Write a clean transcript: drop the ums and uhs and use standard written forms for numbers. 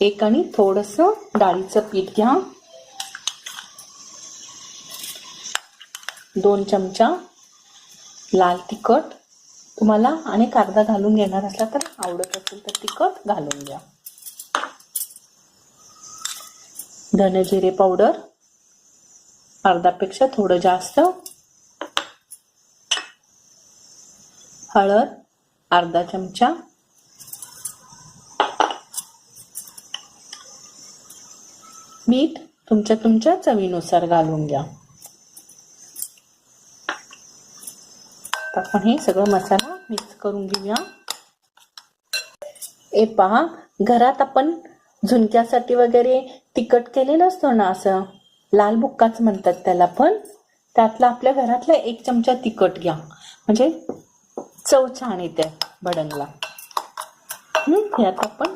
एक आणि थोडंसं डाळीचं पीठ घ्या, 2 चमचा लाल तिखट, तुम्हाला आणि अर्धा घालून घेणार असला तर आवडत असेल तर तिखट घालून घ्या, धने जिरे पावडर अर्धापेक्षा थोडं जास्त, हळद अर्धा चमचा, मीठ तुमच्या चवीनुसार घालून घ्या. आपण हे सगळं मसाला मिक्स करून घेऊया. हे पहा, घरात आपण झुणक्यासाठी वगैरे तिखट केलेलं असतो ना, असं लाल बुक्काच म्हणतात त्याला, पण त्यातला आपल्या घरातला 1 चमचा तिखट घ्या, म्हणजे चव छान येते भडंगला. यात आपण